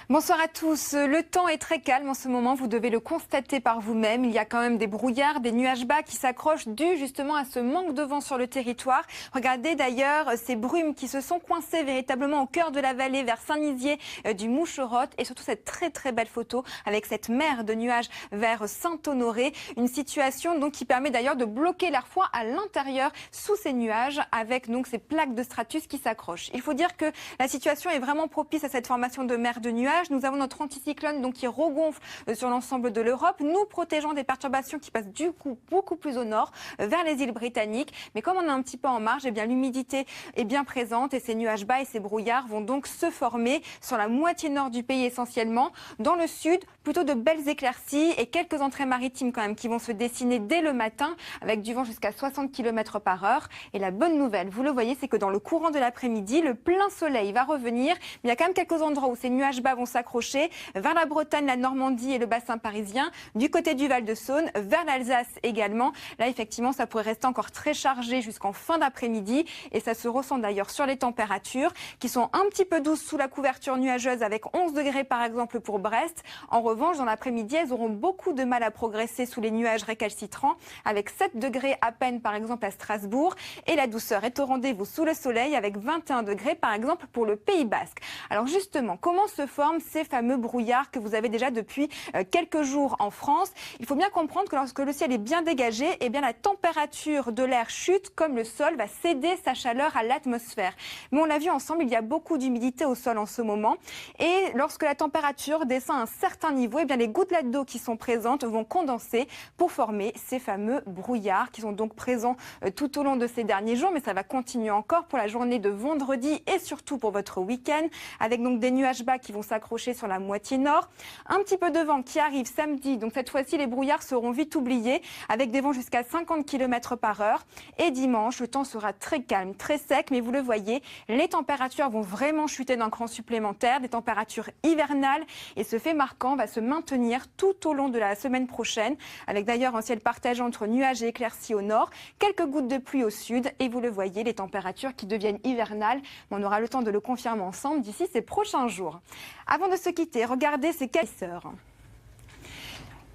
Bonsoir à tous. Le temps est très calme en ce moment, vous devez le constater par vous-même. Il y a quand même des brouillards, des nuages bas qui s'accrochent dû justement à ce manque de vent sur le territoire. Regardez d'ailleurs ces brumes qui se sont coincées véritablement au cœur de la vallée vers Saint-Nizier du Moucherotte et surtout cette très belle photo avec cette mer de nuages vers Saint-Honoré. Une situation donc qui permet d'ailleurs de bloquer l'air froid à l'intérieur sous ces nuages avec donc ces plaques de stratus qui s'accrochent. Il faut dire que la situation est vraiment propice à cette formation de mer de nuages. Nous avons notre anticyclone donc qui regonfle sur l'ensemble de l'Europe, nous protégeant des perturbations qui passent du coup beaucoup plus au nord, vers les îles britanniques. Mais comme on est un petit peu en marge, eh bien l'humidité est bien présente et ces nuages bas et ces brouillards vont donc se former sur la moitié nord du pays essentiellement. Dans le sud, plutôt de belles éclaircies et quelques entrées maritimes quand même qui vont se dessiner dès le matin avec du vent jusqu'à 60 km/h. Et la bonne nouvelle, vous le voyez, c'est que dans le courant de l'après-midi, le plein soleil va revenir. Mais il y a quand même quelques endroits où ces nuages bas vont s'accrocher vers la Bretagne, la Normandie et le bassin parisien, du côté du Val-de-Saône, vers l'Alsace également. Là, effectivement, ça pourrait rester encore très chargé jusqu'en fin d'après-midi et ça se ressent d'ailleurs sur les températures qui sont un petit peu douces sous la couverture nuageuse avec 11 degrés par exemple pour Brest. En revanche, dans l'après-midi, elles auront beaucoup de mal à progresser sous les nuages récalcitrants avec 7 degrés à peine par exemple à Strasbourg et la douceur est au rendez-vous sous le soleil avec 21 degrés par exemple pour le Pays Basque. Alors justement, comment se forment ces fameux brouillards que vous avez déjà depuis quelques jours en France? Il faut bien comprendre que lorsque le ciel est bien dégagé, eh bien la température de l'air chute comme le sol va céder sa chaleur à l'atmosphère. Mais on l'a vu ensemble, il y a beaucoup d'humidité au sol en ce moment. Et lorsque la température descend à un certain niveau, eh bien les gouttelettes d'eau qui sont présentes vont condenser pour former ces fameux brouillards qui sont donc présents tout au long de ces derniers jours. Mais ça va continuer encore pour la journée de vendredi et surtout pour votre week-end avec donc des nuages bas qui vont s'accrocher sur la moitié nord. Un petit peu de vent qui arrive samedi. Donc cette fois-ci, les brouillards seront vite oubliés avec des vents jusqu'à 50 km/h. Et dimanche, le temps sera très calme, très sec. Mais vous le voyez, les températures vont vraiment chuter d'un cran supplémentaire. Des températures hivernales. Et ce fait marquant va se maintenir tout au long de la semaine prochaine. Avec d'ailleurs un ciel partagé entre nuages et éclaircies au nord. Quelques gouttes de pluie au sud. Et vous le voyez, les températures qui deviennent hivernales. On aura le temps de le confirmer ensemble d'ici ces prochains jours. Avant de se quitter, regardez ces caisseurs.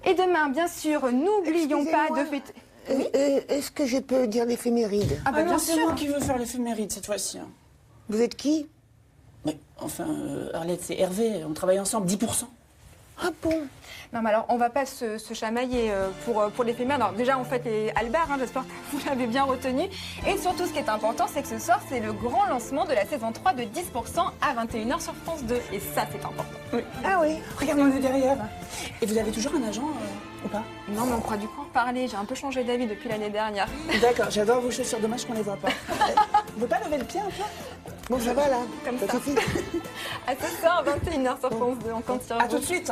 Et demain, bien sûr, n'oublions pas de fêter... Oui. Est-ce que je peux dire l'éphéméride? Ah bah bien c'est sûr. moi qui veux faire l'éphéméride cette fois-ci. Vous êtes qui? Mais enfin, Arlette, c'est Hervé, on travaille ensemble, 10%. Ah bon? Non, mais alors, on ne va pas se chamailler pour l'éphémère. Alors, déjà, en fait, Albert, j'espère que vous l'avez bien retenu. Et surtout, ce qui est important, c'est que ce soir, c'est le grand lancement de la saison 3 de 10% à 21h sur France 2. Et ça, c'est important. Oui. Ah oui. Regarde, on est derrière. Et vous avez toujours un agent ou pas? Non, mais on croit du coup en parler. J'ai un peu changé d'avis depuis l'année dernière. D'accord, j'adore vos chaussures, dommage qu'on les voit pas. Vous ne pouvez pas lever le pied un peu? Bon, ça va là. Comme ça. suffit. À ce soir, 21h sur France 2. On compte sur À vous. tout de suite.